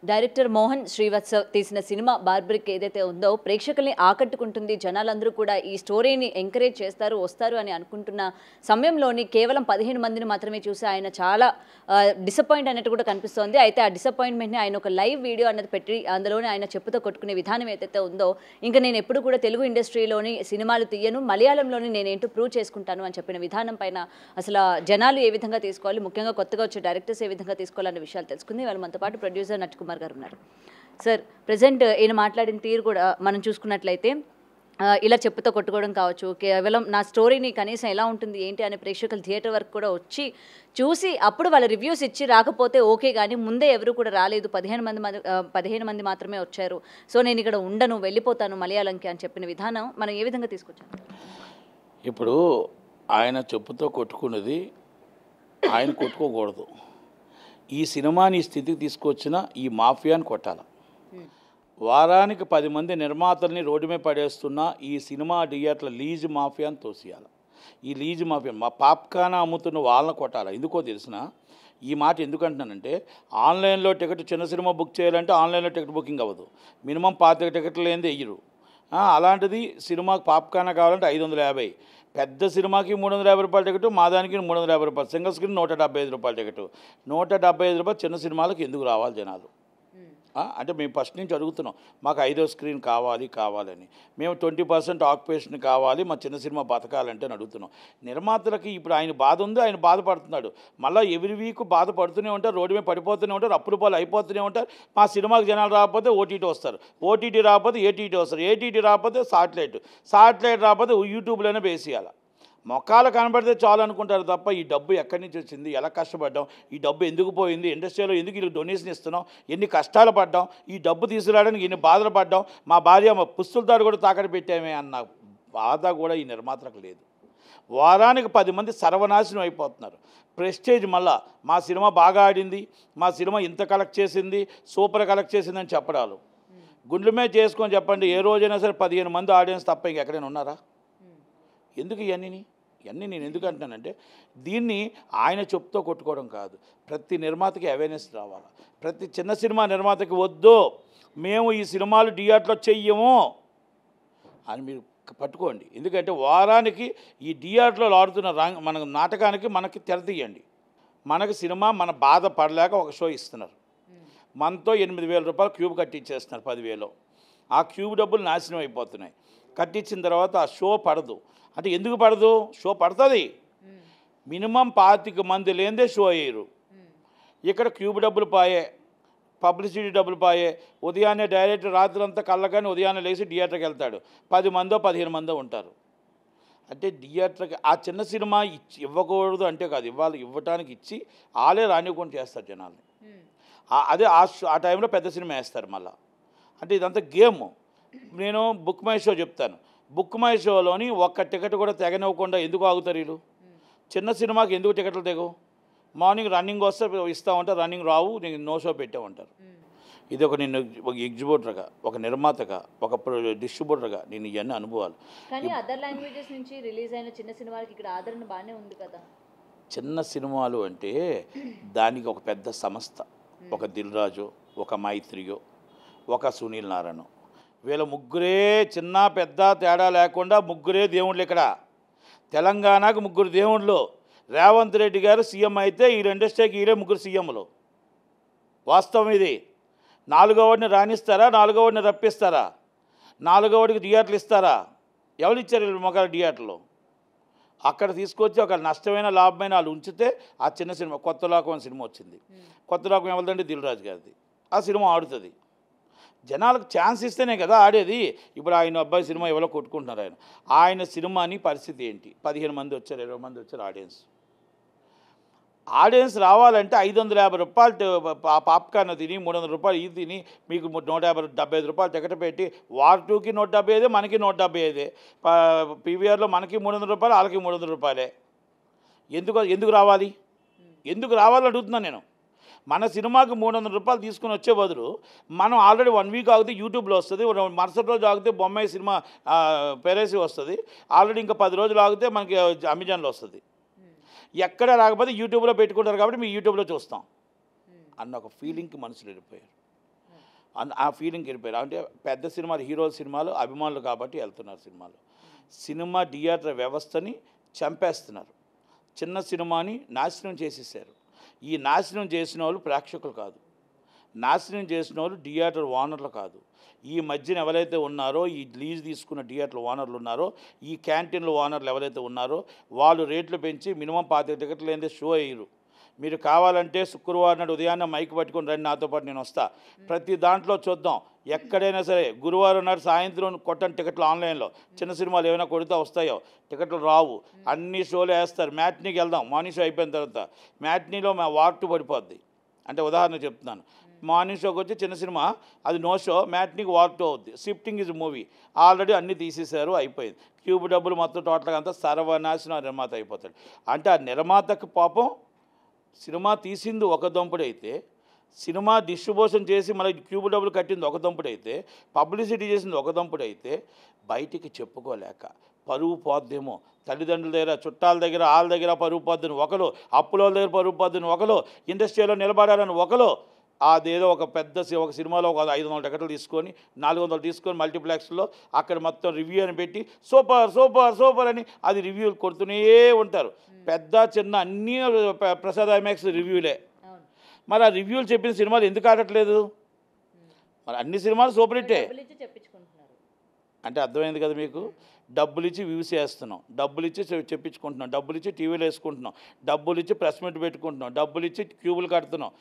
Director Mohan Srivatsa తీసిన cinema barbaric ఏదైతే ఉందో ప్రేక్షకుల్ని ఆకట్టుకుంటుంది. జనాలందరూ కూడా ఈ స్టోరీని ఎంకరేజ్ చేస్తారు, వస్తారు అని అనుకుంటున్న సమయంలోని కేవలం 15 మందిని మాత్రమే చూసి ఆయన చాలా డిసప్పాయింట్ అన్నట్టు కూడా కనిపిస్తోంది. అయితే ఆ డిసప్పాయింట్మెంట్ని ఆయన ఒక లైవ్ వీడియో అన్నది పెట్టి అందులోనే ఆయన చెప్పుతో కొట్టుకునే విధానం ఏదైతే ఉందో, ఇంకా నేను ఎప్పుడు కూడా తెలుగు ఇండస్ట్రీలోని సినిమాలు తీయను, మలయాళంలోని నేనేంటో ప్రూవ్ చేసుకుంటాను అని చెప్పిన విధానం పైన అసలు జనాలు ఏ విధంగా తీసుకోవాలి, ముఖ్యంగా కొత్తగా వచ్చే డైరెక్టర్స్ ఏ విధంగా తీసుకోవాలన్న విషయాలు తెలుసుకుంది. వాళ్ళు మనతో పాటు ప్రొడ్యూసర్ నట్కుమార్ గారు ఉన్నారు. సార్, ప్రెజెంట్ ఈయన మాట్లాడిన తీరు కూడా మనం చూసుకున్నట్లయితే ఇలా చెప్పుతో కొట్టుకోవడం కావచ్చు, కేవలం నా స్టోరీని కనీసం ఎలా ఉంటుంది ఏంటి అనే ప్రేక్షకులు థియేటర్ వరకు కూడా వచ్చి చూసి అప్పుడు వాళ్ళ రివ్యూస్ ఇచ్చి రాకపోతే ఓకే, కానీ ముందే ఎవరు కూడా రాలేదు, 15 మంది మాత్రమే వచ్చారు, సో నేను ఇక్కడ ఉండను, వెళ్ళిపోతాను మలయాళంకి అని చెప్పిన విధానం మనం ఏ విధంగా తీసుకొచ్చాం? ఇప్పుడు ఆయన చెప్పుతో కొట్టుకున్నది ఆయన కొట్టుకోకూడదు. ఈ సినిమాని ఈ స్థితికి తీసుకొచ్చిన ఈ మాఫియాని కొట్టాల. వారానికి 10 మంది నిర్మాతల్ని రోడ్డు మీద పడేస్తున్న ఈ సినిమా థియేటర్ల లీజ్ మాఫియాని తోసియాలి. ఈ లీజ్ మాఫియా మా పాప్కార్న్ అమ్ముతున్న వాళ్ళని కొట్టాలి. ఎందుకో తెలిసిన ఈ మాట ఎందుకంటున్నానంటే, ఆన్లైన్లో టికెట్ చిన్న సినిమా బుక్ చేయాలంటే ఆన్లైన్లో టికెట్ బుకింగ్ అవ్వదు, మినిమం 25 టికెట్లు లేనిది వెయ్యరు. అలాంటిది సినిమాకి పాప్కార్న్ కావాలంటే 550, పెద్ద సినిమాకి 350 రూపాయల టికెట్, మా దానికి 350 రూపాయలు, సింగిల్ స్క్రీన్ 175 రూపాయల టికెట్. 175 రూపాయలు చిన్న సినిమాలకు ఎందుకు రావాలి జనాలు? అంటే మేము ఫస్ట్ నుంచి అడుగుతున్నాం, మాకు 5వ స్క్రీన్ కావాలని, మేము 20% ఆక్యుపేషన్ కావాలి, మా చిన్న సినిమా బతకాలంటే అని అడుగుతున్నాం. నిర్మాతలకి ఇప్పుడు ఆయన బాధ ఉంది, ఆయన బాధపడుతున్నాడు, మళ్ళీ ఎవ్రీ వీక్ బాధపడుతూనే ఉంటారు, రోడ్డు మీద పడిపోతూనే ఉంటారు, అప్పుల పాలు అయిపోతూనే ఉంటారు. మా సినిమాకి జనాలు రాకపోతే ఓటీటీ వస్తారు, ఓటీటీ రాకపోతే ఏటీటీ వస్తారు, ఏటీటీ రాకపోతే సాటిలైట్ రాకపోతే యూట్యూబ్లోనే వేసేయాలి. మొక్కలు కనబడితే చాలు అనుకుంటారు తప్ప ఈ డబ్బు ఎక్కడి నుంచి వచ్చింది, ఎలా కష్టపడ్డాం, ఈ డబ్బు ఎందుకు పోయింది, ఇండస్ట్రీలో ఎందుకు వీళ్ళకి డొనేషన్ ఇస్తున్నాం, ఎన్ని కష్టాలు పడ్డాం, ఈ డబ్బు తీసుకురావడానికి ఎన్ని బాధలు పడ్డాం, మా భార్య మా పుస్తులతో కూడా తాకట్టు పెట్టామే అన్న బాధ కూడా ఈ నిర్మాతలకు లేదు. వారానికి 10 మంది సర్వనాశనం అయిపోతున్నారు. ప్రెస్టేజ్ మళ్ళా మా సినిమా బాగా ఆడింది, మా సినిమా ఇంత కలెక్ట్ చేసింది, సూపర్ కలెక్ట్ చేసిందని చెప్పడాలు. గుండెల మీద చేసుకొని చెప్పండి, ఏ రోజైనా సరే 15 మంది ఆడియన్స్ తప్ప ఇంకెక్కడైనా ఉన్నారా? ఎందుకు ఇవన్నీ నేను ఎందుకు అంటున్నానంటే, దీన్ని ఆయన చెప్తూ కొట్టుకోవడం కాదు, ప్రతి నిర్మాతకి అవేర్నెస్ రావాలి. ప్రతి చిన్న సినిమా నిర్మాతకి వద్దు, మేము ఈ సినిమాలు థియేటర్లో చెయ్యము అని మీరు పట్టుకోండి. ఎందుకంటే వారానికి ఈ థియేటర్లో ఆడుతున్న మన నాటకానికి మనకి తెర తీయండి. మనకి సినిమా మన బాధ పడలేక ఒక షో ఇస్తున్నారు, మనతో 8,000 రూపాయలు క్యూబ్ కట్టించేస్తున్నారు 10,000. ఆ క్యూబ్ డబ్బులు నాశనం అయిపోతున్నాయి. కట్టించిన తర్వాత ఆ షో పడదు. అంటే ఎందుకు పడదు? షో పడుతుంది, మినిమం 25 మంది లేనిదే షో అయ్యారు. ఇక్కడ క్యూబ్ డబ్బులు పాయే, పబ్లిసిటీ డబ్బులు పాయే. ఉదయాన్నే డైరెక్టర్ రాత్రి అంతా కళ్ళగానే ఉదయాన్నే లేచి థియేటర్కి వెళ్తాడు, 10 మందో 15 మందో ఉంటారు. అంటే థియేటర్కి ఆ చిన్న సినిమా ఇవ్వకూడదు అంటే కాదు, ఇవ్వటానికి ఇచ్చి వాళ్ళే రానివ్వకుండా చేస్తారు జనాల్ని. అదే ఆ టైంలో పెద్ద సినిమా వేస్తారు మళ్ళీ. అంటే ఇదంతా గేమ్. నేను బుక్ మై షో చెప్తాను, బుక్ మై షోలోని ఒక్క టికెట్ కూడా తెగనివ్వకుండా ఎందుకు ఆగుతారు వీళ్ళు? చిన్న సినిమాకి ఎందుకు టికెట్లు తెగవు? మార్నింగ్ రన్నింగ్ వస్తే ఇస్తామంటారు, రన్నింగ్ రావు, నేను నో షో పెట్టామంటారు. ఇది నేను ఒక ఎగ్జిబ్యూటర్గా, ఒక నిర్మాతగా, ఒక డిస్ట్రిబ్యూటర్గా నేను ఇవన్నీ అనుభవాలు. కానీ అదర్ లాంగ్వేజెస్ నుంచి రిలీజ్ అయిన చిన్న సినిమాలకి ఇక్కడ ఆదరణ బాగానే ఉంది కదా. చిన్న సినిమాలు అంటే దానికి ఒక పెద్ద సంస్థ, ఒక దిల్ రాజు, ఒక మైత్రియో, ఒక సునీల్ నారాయణ, వీళ్ళ ముగ్గురే చిన్న పెద్ద తేడా లేకుండా ముగ్గురే దేవుళ్ళు. ఇక్కడ తెలంగాణకు 3 దేవుళ్ళు. రేవంత్ రెడ్డి గారు సీఎం అయితే ఈ ఇండస్ట్రీకి వీళ్ళే 3 సీఎంలు. వాస్తవం ఇది. 4వ రాణిస్తారా, 4వ రప్పిస్తారా, 4వడికి థియేటర్లు ఇస్తారా? ఎవరు ఇచ్చారు వీళ్ళు మొగల థియేటర్లు? అక్కడ తీసుకొచ్చి ఒక నష్టమైన లాభమైన వాళ్ళు ఉంచితే ఆ చిన్న సినిమా కొత్త లోకం సినిమా వచ్చింది. కొత్త లోకం ఎవరిదంటే దిల్ రాజు గారిది. ఆ సినిమా ఆడుతుంది. జనాలకు ఛాన్స్ ఇస్తేనే కదా ఆడేది. ఇప్పుడు ఆయన అబ్బాయి సినిమా ఎవరో కొట్టుకుంటున్నారు. ఆయన సినిమాని పరిస్థితి ఏంటి? 15 మంది వచ్చారు, 20 మంది వచ్చారు ఆడియన్స్ రావాలంటే 550 రూపాయలు పాప్కార్న్ తిని, 300 రూపాయలు ఇది తిని, మీకు 175 రూపాయలు టికెట్ పెట్టి, వార్ 2కి 175, మనకి 175, పీవీఆర్లో మనకి 300 రూపాయలు, వాళ్ళకి 300 రూపాయలే. ఎందుకు రావాలి? ఎందుకు రావాలని అడుగుతున్నాను నేను. మన సినిమాకి 300 రూపాయలు తీసుకుని వచ్చే బదులు మనం ఆల్రెడీ 1 వీక్ ఆగితే యూట్యూబ్లో వస్తుంది, మరుసటి రోజు ఆగితే బొమ్మాయి సినిమా పెరేసి వస్తుంది, ఆల్రెడీ ఇంకా 10 రోజులు ఆగితే మనకి అమెజాన్లో వస్తుంది. ఎక్కడ రాకపోతే యూట్యూబ్లో పెట్టుకుంటారు కాబట్టి మేము యూట్యూబ్లో చూస్తాం అన్న ఒక ఫీలింగ్కి మనుషులు వెళ్ళిపోయారు. ఆ ఫీలింగ్కి వెళ్ళిపోయారు. అంటే పెద్ద సినిమాలు, హీరోల సినిమాలు అభిమానులు కాబట్టి వెళ్తున్నారు సినిమాలు. సినిమా థియేటర్ వ్యవస్థని చంపేస్తున్నారు. చిన్న సినిమాని నాశనం చేసేసారు. ఈ నాశనం చేసిన వాళ్ళు ప్రేక్షకులు కాదు, నాశనం చేసిన వాళ్ళు థియేటర్ ఓనర్లు కాదు. ఈ మధ్యన ఎవరైతే ఉన్నారో, ఈ లీజ్ తీసుకున్న థియేటర్ ఓనర్లు ఉన్నారో, ఈ క్యాంటీన్ల ఓనర్లు ఎవరైతే ఉన్నారో, వాళ్ళు రేట్లు పెంచి మినిమం 25 టికెట్లు లేదే షో వేయరు. మీరు కావాలంటే శుక్రవారం నాడు ఉదయాన్నే మైక్ పట్టుకొని రండి, నాతో పాటు నేను వస్తా. ప్రతి దాంట్లో చూద్దాం. ఎక్కడైనా సరే గురువారం నాడు సాయంత్రం కొట్టని టికెట్లు ఆన్లైన్లో. చిన్న సినిమాలు ఏమైనా కొడితే వస్తాయో, టికెట్లు రావు. అన్ని షోలు వేస్తారు. మ్యాట్నీకి వెళ్దాం, మార్నింగ్ షో అయిపోయిన తర్వాత. మ్యాట్నీలో మా వార్టు పడిపోద్ది. అంటే ఉదాహరణ చెప్తున్నాను. మార్నింగ్ షోకి వచ్చి చిన్న సినిమా, అది నో షో, మ్యాట్నీకి వార్టు అవుద్ది. షిఫ్టింగ్ ఇస్ మూవీ ఆల్రెడీ అన్నీ తీసేశారు, అయిపోయింది. క్యూబ్ డబ్బులు మొత్తం టోటల్గా అంతా సర్వనాశనం నిర్మాత అయిపోతాడు. అంటే ఆ నిర్మాతకు పాపం సినిమా తీసింది ఒక దంపుడైతే, సినిమా డిస్ట్రిబ్యూషన్ చేసి మళ్ళీ క్యూబ్ డబ్బులు కట్టింది ఒక దంపుడైతే, పబ్లిసిటీ చేసింది ఒక దంపుడైతే, బయటికి చెప్పుకోలేక పరువు పోద్దేమో. తల్లిదండ్రుల దగ్గర, చుట్టాల దగ్గర, వాళ్ళ దగ్గర పరువు పోద్దని ఒకరు, అప్పుల దగ్గర పరువు పోద్దని ఒకరు, ఇండస్ట్రీలో నిలబడాలని ఒకరు, అదేదో ఒక పెద్ద ఒక సినిమాలో ఒక 500 టికెట్లు తీసుకొని 400 తీసుకొని మల్టీప్లెక్స్లో అక్కడ మొత్తం రివ్యూ అని పెట్టి సూపర్ సూపర్ సూపర్ అని అది రివ్యూలు కొడుతూనే ఉంటారు. పెద్ద చిన్న అన్నీ ప్రసాద్ ఐమాక్స్ రివ్యూలే. మరి ఆ రివ్యూలు చెప్పిన సినిమాలు ఎందుకు ఆడట్లేదు? మరి అన్ని సినిమాలు సూపర్ హిట్టే. అంటే అర్థమైంది కదా మీకు? డబ్బులు ఇచ్చి వ్యూస్ వేస్తున్నాం, డబ్బులు ఇచ్చి చెప్పించుకుంటున్నాం, డబ్బులు ఇచ్చి టీవీలో వేసుకుంటున్నాం, డబ్బులు ఇచ్చి ప్రెస్ మీట్ పెట్టుకుంటున్నాం, డబ్బులు ఇచ్చి క్యూబులు కడుతున్నాం.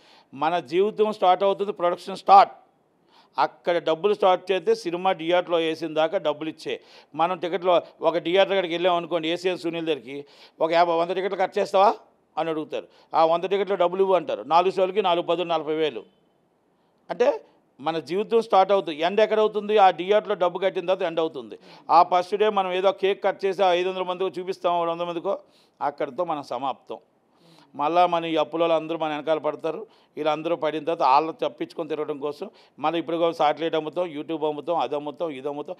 మన జీవితం స్టార్ట్ అవుతుంది, ప్రొడక్షన్ స్టార్ట్. అక్కడ డబ్బులు స్టార్ట్ చేస్తే సినిమా థియేటర్లో వేసిన దాకా డబ్బులు ఇచ్చే. మనం టికెట్లో ఒక థియేటర్ కాడికి వెళ్ళాం అనుకోండి, ఏసీఎన్ సునీల్ దగ్గరికి, ఒక 100 టికెట్లు కట్ చేస్తావా అని అడుగుతారు. ఆ 100 టికెట్లో డబ్బులు ఇవ్వు అంటారు. 4 షోలకి 4 10 40,000. అంటే మన జీవితం స్టార్ట్ అవుతుంది. ఎండ్ ఎక్కడవుతుంది? ఆ థియేటర్లో డబ్బు కట్టిన తర్వాత ఎండ్ అవుతుంది. ఆ ఫస్ట్ డే మనం ఏదో కేక్ కట్ చేసి 500 మందికో చూపిస్తాం, 200 మందికో, అక్కడితో మనం సమాప్తం. మళ్ళీ మన ఈ అప్పులలో అందరూ మన వెనకాల పడతారు. వీళ్ళందరూ పడిన తర్వాత వాళ్ళు తప్పించుకొని తిరగడం కోసం మనం ఇప్పుడు సాటిలైట్ అమ్ముతాం, యూట్యూబ్ అమ్ముతాం, అది అమ్ముతాం, ఇది అమ్ముతాం.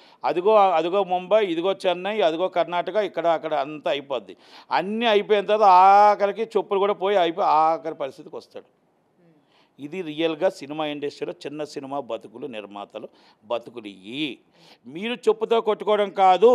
అదిగో ముంబై, ఇదిగో చెన్నై, అదిగో కర్ణాటక, ఇక్కడ అక్కడ అంతా అయిపోద్ది. అన్నీ అయిపోయిన తర్వాత ఆఖరికి చెప్పులు కూడా పోయి ఆఖరి పరిస్థితికి వస్తాడు. ఇది రియల్గా సినిమా ఇండస్ట్రీలో చిన్న సినిమా బతుకులు, నిర్మాతలు బతుకులు. మీరు చెప్పుతో కొట్టుకోవడం కాదు,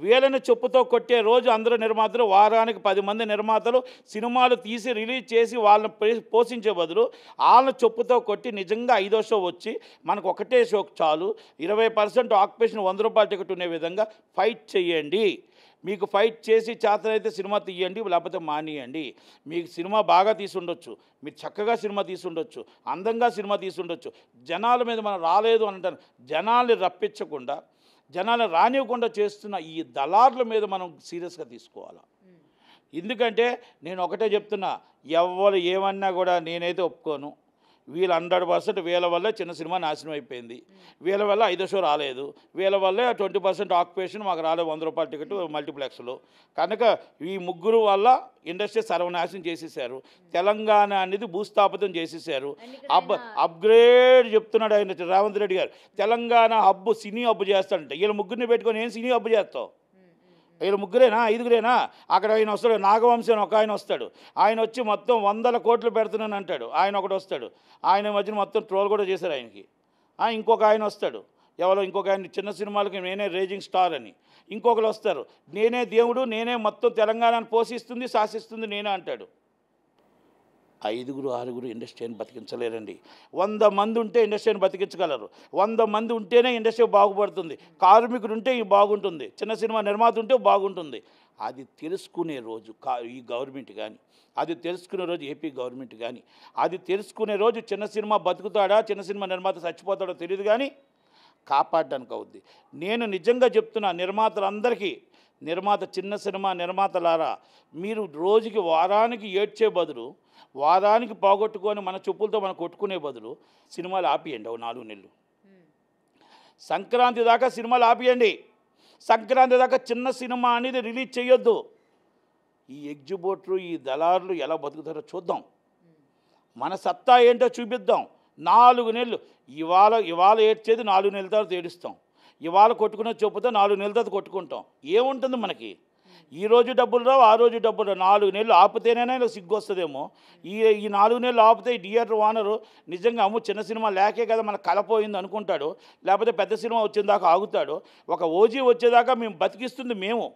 వీళ్ళని చెప్పుతో కొట్టే రోజు అందరూ నిర్మాతలు, వారానికి 10 మంది నిర్మాతలు సినిమాలు తీసి రిలీజ్ చేసి వాళ్ళని పోషించే బదులు వాళ్ళని చెప్పుతో కొట్టి నిజంగా 5వ షో వచ్చి మనకు ఒకటే షో చాలు, 20% ఆక్యుపేషన్, 100 రూపాయల టికెట్ ఉండే విధంగా ఫైట్ చేయండి. మీకు ఫైట్ చేసి చేతనైతే సినిమా తీయండి, లేకపోతే మానేయండి. మీకు సినిమా బాగా తీసుండొచ్చు, మీరు చక్కగా సినిమా తీసుండొచ్చు, అందంగా సినిమా తీసుండొచ్చు. జనాల మీద మనం రాలేదు అని అంటారు. జనాల్ని రప్పించకుండా, జనాలను రానివ్వకుండా చేస్తున్న ఈ దళారుల మీద మనం సీరియస్గా తీసుకోవాలి. ఎందుకంటే నేను ఒకటే చెప్తున్నా, ఎవరు ఏమన్నా కూడా నేనైతే ఒప్పుకోను. వీళ్ళు 100% వీళ్ళ వల్ల చిన్న సినిమా నాశనం అయిపోయింది, వీళ్ళ వల్ల 5వ షో రాలేదు, వీళ్ళ వల్లే 20% ఆక్యుపేషన్ మాకు రాలేదు, 100 రూపాయల టికెట్ మల్టీప్లెక్స్లో. కనుక ఈ ముగ్గురు వల్ల ఇండస్ట్రీ సర్వనాశనం చేసేసారు. తెలంగాణ అనేది భూస్థాపితం చేసేసారు. అప్గ్రేడ్ చెప్తున్నాడు ఆయన రేవంత్ రెడ్డి గారు. తెలంగాణ హబ్బు, సినీ హబ్బు చేస్తాడంట. వీళ్ళ ముగ్గురిని పెట్టుకొని ఏం సినీ హబ్బు చేస్తావు? వీళ్ళు ముగ్గురేనా, 5గురేనా? అక్కడ ఆయన వస్తాడు, నాగవంశీ అని ఒక ఆయన వస్తాడు. ఆయన వచ్చి మొత్తం 100 కోట్లు పెడుతున్నాను అంటాడు. ఆయన ఒకటి వస్తాడు. ఆయన మధ్యన మొత్తం ట్రోల్ కూడా చేశారు ఆయనకి. ఇంకొక ఆయన వస్తాడు, ఎవరో ఇంకొక ఆయన, చిన్న సినిమాలకి నేనే రేజింగ్ స్టార్ అని. ఇంకొకరు వస్తారు, నేనే దేవుడు, నేనే మొత్తం తెలంగాణను పోషిస్తుంది, శాసిస్తుంది నేనే అంటాడు. 5 6 ఇండస్ట్రీని బతికించలేరండి. 100 మంది ఉంటే ఇండస్ట్రీని బతికించగలరు. 100 మంది ఉంటేనే ఇండస్ట్రీ బాగుపడుతుంది. కార్మికుడు ఉంటే బాగుంటుంది, చిన్న సినిమా నిర్మాత ఉంటే బాగుంటుంది. అది తెలుసుకునే రోజు ఈ గవర్నమెంట్ కానీ, అది తెలుసుకునే రోజు ఏపీ గవర్నమెంట్ కానీ, అది తెలుసుకునే రోజు చిన్న సినిమా బతుకుతాడా, చిన్న సినిమా నిర్మాత చచ్చిపోతాడో తెలియదు, కానీ కాపాడడానికి అవుద్ది. నేను నిజంగా చెప్తున్నా నిర్మాతలందరికీ, చిన్న సినిమా నిర్మాతలారా, మీరు రోజుకి వారానికి ఏడ్చే బదులు, వారానికి పోగొట్టుకొని మన చెప్పులతో మనం కొట్టుకునే బదులు సినిమాలు ఆపియండి. 4 నెలలు, సంక్రాంతి దాకా సినిమాలు ఆపియండి. సంక్రాంతి దాకా చిన్న సినిమా అనేది రిలీజ్ చేయొద్దు. ఈ ఎగ్జిబిటర్లు, ఈ దళారులు ఎలా బతుకుతారో చూద్దాం. మన సత్తా ఏంటో చూపిద్దాం. 4 నెలలు, ఇవాళ ఏడ్చేది 4 నెలల తర్వాత ఏడుస్తాం. ఇవాళ కొట్టుకునే చెప్పుతో 4 నెలల తర్వాత కొట్టుకుంటాం. ఏముంటుంది మనకి? ఈ రోజు డబ్బులు రావు, ఆ రోజు డబ్బులు రావు. 4 నెలలు ఆపితేనే సిగ్గు వస్తుందేమో. ఈ 4 నెలలు ఆపితే ఈ థియేటర్ ఓనరు నిజంగా అమ్ము చిన్న సినిమా లేకే కదా మనకు కలపోయింది అనుకుంటాడు, లేకపోతే పెద్ద సినిమా వచ్చేదాకా ఆగుతాడు. ఒక ఓజీ వచ్చేదాకా మేము బతికిస్తుంది మేము,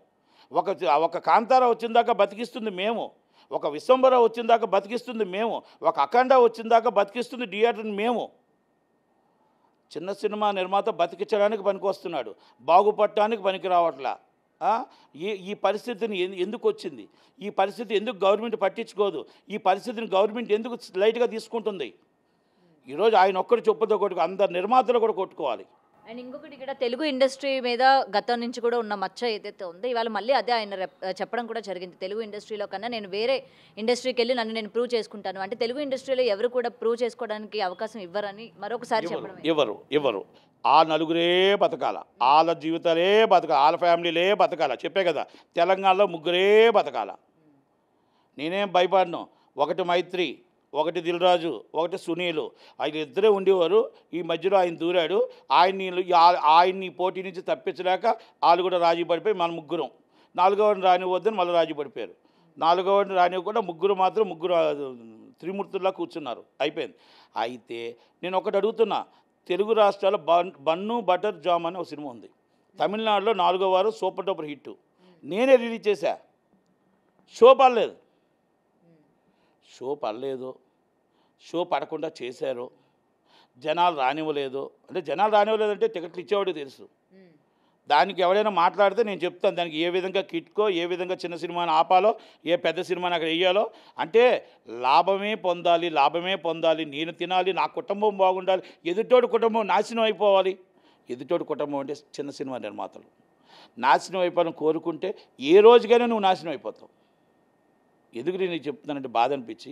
ఒక కాంతారా వచ్చిందాకా బతికిస్తుంది మేము, ఒక విశ్వంబర వచ్చిందాకా బతికిస్తుంది మేము, ఒక అఖండ వచ్చిందాకా బతికిస్తుంది థియేటర్ని మేము. చిన్న సినిమా నిర్మాత బతికించడానికి పనికొస్తున్నాడు, బాగుపడటానికి పనికి రావట్లా. ఈ పరిస్థితిని ఎందుకు వచ్చింది? ఈ పరిస్థితి ఎందుకు గవర్నమెంట్ పట్టించుకోదు? ఈ పరిస్థితిని గవర్నమెంట్ ఎందుకు లైట్గా తీసుకుంటుంది? ఈరోజు ఆయన ఒక్కడు చెప్పుతో కొట్టుకు అందరు నిర్మాతలు కూడా కొట్టుకోవాలి. అండ్ ఇంకొకటి ఇక్కడ తెలుగు ఇండస్ట్రీ మీద గతం నుంచి కూడా ఉన్న మచ్చ ఏదైతే ఉందో ఇవాళ మళ్ళీ అదే ఆయన చెప్పడం కూడా జరిగింది. తెలుగు ఇండస్ట్రీలో కన్నా నేను వేరే ఇండస్ట్రీకి వెళ్ళి నన్ను నేను ప్రూవ్ చేసుకుంటాను అంటే తెలుగు ఇండస్ట్రీలో ఎవరు కూడా ప్రూవ్ చేసుకోవడానికి అవకాశం ఇవ్వరని మరొకసారి చెప్పడం. ఎవరు ఆ నలుగురే బతకాల, వాళ్ళ జీవితాలే బతకాల, వాళ్ళ ఫ్యామిలీలే బతకాల. చెప్పే కదా తెలంగాణలో ముగ్గురే బతకాల. నేనేం భయపడను. ఒకటి మైత్రి, ఒకటి దిల్రాజు, ఒకటి సునీలు, ఆయన ఇద్దరే ఉండేవారు. ఈ మధ్యలో ఆయన దూరాడు. ఆయన్ని పోటీ నుంచి తప్పించలేక వాళ్ళు కూడా రాజీ పడిపోయి మన ముగ్గురం 4వని రానివద్దని మళ్ళీ రాజీ పడిపోయారు. 4వని రానివ్వకుండా ముగ్గురు త్రిమూర్తుల్లా కూర్చున్నారు. అయిపోయింది. అయితే నేను ఒకటి అడుగుతున్నా, తెలుగు రాష్ట్రాల బన్ను బటర్ జామ్ అని ఒక సినిమా ఉంది. తమిళనాడులో 4వ వారం సూపర్ డూపర్ హిట్. నేనే రిలీజ్ చేశా. షో పడకుండా చేశారు. జనాలు రానివ్వలేదంటే టికెట్లు ఇచ్చేవాడికి తెలుసు. దానికి ఎవరైనా మాట్లాడితే నేను చెప్తాను దానికి ఏ విధంగా కిట్కో, ఏ విధంగా చిన్న సినిమాని ఆపాలో, ఏ పెద్ద సినిమాని అక్కడ వేయాలో. అంటే లాభమే పొందాలి, నేను తినాలి, నా కుటుంబం బాగుండాలి, ఎదుటోడి కుటుంబం నాశనం అయిపోవాలి. ఎదుటోడి కుటుంబం అంటే చిన్న సినిమా నిర్మాతలు నాశనం అయిపోవాలని కోరుకుంటే ఏ రోజుకైనా నువ్వు నాశనం అయిపోతావు. ఎందుకు నేను చెప్తున్నానంటే బాధ అనిపించి,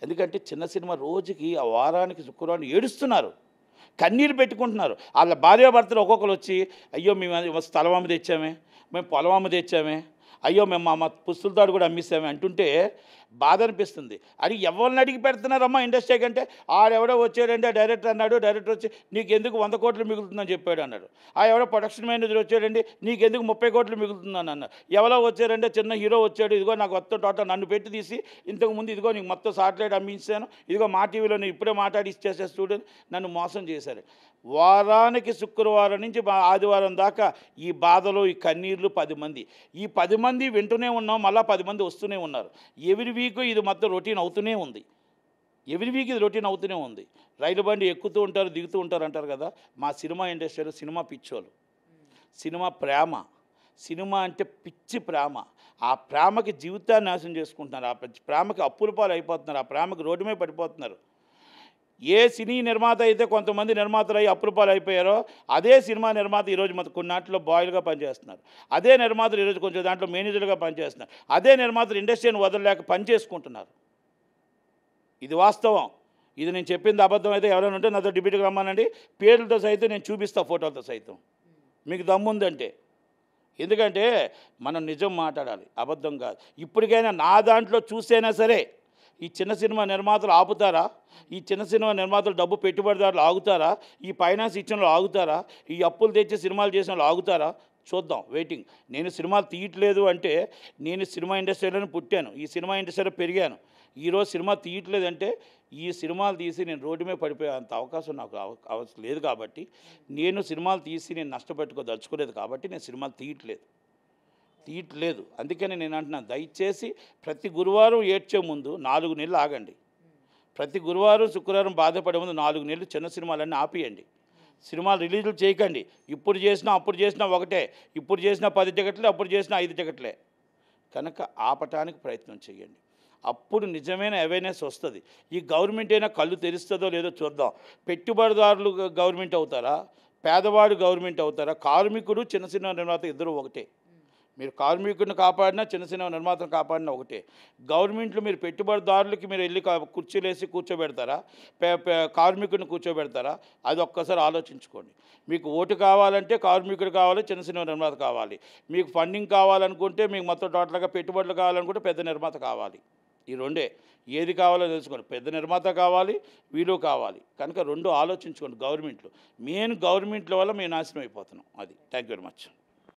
ఎందుకంటే చిన్న సినిమా రోజుకి ఆ వారానికి శుక్రవారం ఏడుస్తున్నారు, కన్నీరు పెట్టుకుంటున్నారు. వాళ్ళ భార్యాభర్తలు ఒక్కొక్కరు వచ్చి అయ్యో మేము స్థలం అమ్మ తెచ్చామే, మేము పొలం అమ్మ తెచ్చామే, అయ్యో మేము మా పుస్తులతాడు కూడా అమ్మిస్తామే అంటుంటే బాధ అనిపిస్తుంది. అది ఎవరిని అడిగి పెడుతున్నారమ్మా ఇండస్ట్రీ కంటే? ఆడెవడో వచ్చాడంటే డైరెక్టర్ అన్నాడు, డైరెక్టర్ వచ్చి నీకెందుకు 100 కోట్లు మిగులుతుందని చెప్పాడు అన్నాడు. ఎవడో ప్రొడక్షన్ మేనేజర్ వచ్చాడండి నీకెందుకు 30 కోట్లు మిగులుతుందని అన్నారు. ఎవరో వచ్చారంటే చిన్న హీరో వచ్చాడు, ఇదిగో నాకు మొత్తం టోటల్ నన్ను పెట్టి తీసి ఇంతకుముందు ఇదిగో నీకు మొత్తం సాటిలైట్ అమ్మించాను, ఇదిగో మా టీవీలో నేను ఇప్పుడే మాట్లాడి ఇచ్చేసే స్టూడెంట్ నన్ను మోసం చేశారు. వారానికి శుక్రవారం నుంచి ఆదివారం దాకా ఈ బాధలు, ఈ కన్నీర్లు 10 మంది. ఈ 10 మంది వింటూనే ఉన్నాం, మళ్ళీ 10 మంది వస్తూనే ఉన్నారు. ఎవ్రీ వీక్ ఇది మొత్తం రొటీన్ అవుతూనే ఉంది. రైలు బండి ఎక్కుతూ ఉంటారు, దిగుతూ ఉంటారు అంటారు కదా. మా సినిమా ఇండస్ట్రీలో సినిమా పిచ్చోళ్ళు, సినిమా ప్రేమ, సినిమా అంటే పిచ్చి ప్రేమ. ఆ ప్రేమకి జీవితాన్ని నాశనం చేసుకుంటున్నారు, ఆ ప్రేమకి అప్పుల పాలు అయిపోతున్నారు, ఆ ప్రేమకి రోడ్డు మీద పడిపోతున్నారు. ఏ సినీ నిర్మాత అయితే కొంతమంది నిర్మాతలు అయ్యి అప్పుల పాలు అయిపోయారో అదే సినిమా నిర్మాత ఈరోజు మన కొన్నాటిలో బాయ్లుగా పనిచేస్తున్నారు. అదే నిర్మాతలు ఈరోజు కొంచెం దాంట్లో మేనేజర్గా పనిచేస్తున్నారు. అదే నిర్మాతలు ఇండస్ట్రీని వదలలేక పనిచేసుకుంటున్నారు. ఇది వాస్తవం. ఇది నేను చెప్పింది అబద్ధం అయితే ఎవరైనా ఉంటే నాతో డిబేట్కి రమ్మానండి, పేర్లతో సైతం నేను చూపిస్తా, ఫోటోలతో సైతం, మీకు దమ్ముందంటే. ఎందుకంటే మనం నిజం మాట్లాడాలి, అబద్ధం కాదు. ఇప్పటికైనా నా దాంట్లో చూసైనా సరే ఈ చిన్న సినిమా నిర్మాతలు ఆపుతారా? ఈ చిన్న సినిమా నిర్మాతలు డబ్బు పెట్టుబడిదారులు ఆగుతారా? ఈ ఫైనాన్స్ ఇచ్చిన వాళ్ళు ఆగుతారా? ఈ అప్పులు తెచ్చి సినిమాలు చేసిన వాళ్ళు ఆగుతారా? చూద్దాం, వెయిటింగ్. నేను సినిమాలు తీయట్లేదు అంటే నేను సినిమా ఇండస్ట్రీలోనే పుట్టాను, ఈ సినిమా ఇండస్ట్రీలో పెరిగాను. ఈరోజు సినిమా తీయట్లేదంటే ఈ సినిమాలు తీసి నేను రోడ్డు మీద పడిపోయే అంత అవకాశం నాకు లేదు. కాబట్టి నేను సినిమాలు తీసి నేను నష్టపెట్టుకోదలుచుకోలేదు కాబట్టి నేను సినిమాలు తీయట్లేదు. అందుకని నేను అంటున్నాను, దయచేసి ప్రతి గురువారం ఏడ్చే ముందు 4 నెలలు ఆగండి. ప్రతి గురువారం శుక్రవారం బాధపడే ముందు 4 నెలలు చిన్న సినిమాలన్నీ ఆపియండి. సినిమాలు రిలీజులు చేయకండి. ఇప్పుడు చేసినా అప్పుడు చేసినా ఒకటే. ఇప్పుడు చేసినా 10 టికెట్లే, అప్పుడు చేసినా 5 టికెట్లే. కనుక ఆపటానికి ప్రయత్నం చేయండి. అప్పుడు నిజమైన అవేర్నెస్ వస్తుంది. ఈ గవర్నమెంట్ అయినా కళ్ళు తెరుస్తుందో లేదో చూద్దాం. పెట్టుబడిదారులు గవర్నమెంట్ అవుతారా, పేదవాడు గవర్నమెంట్ అవుతారా? కార్మికుడు, చిన్న సినిమా నిర్మాత ఇద్దరు ఒకటే. మీరు కార్మికుడిని కాపాడినా చిన్న సినిమా నిర్మాతను కాపాడినా ఒకటే. గవర్నమెంట్లో మీరు పెట్టుబడిదారులకి మీరు వెళ్ళి కుర్చీలు వేసి కూర్చోబెడతారా, కార్మికుడిని కూర్చోబెడతారా? అది ఒక్కసారి ఆలోచించుకోండి. మీకు ఓటు కావాలంటే కార్మికుడు కావాలి, చిన్న సినిమా నిర్మాత కావాలి. మీకు ఫండింగ్ కావాలనుకుంటే, మీకు మొత్తం టోటల్గా పెట్టుబడులు కావాలనుకుంటే పెద్ద నిర్మాత కావాలి. ఈ రెండే. ఏది కావాలో తెలుసుకోండి. పెద్ద నిర్మాత కావాలి, వీళ్ళు కావాలి. కనుక 2 ఆలోచించుకోండి. గవర్నమెంట్లో మెయిన్ గవర్నమెంట్ల వల్ల మేము నాశనం అయిపోతున్నాం. అది. Thank you very much.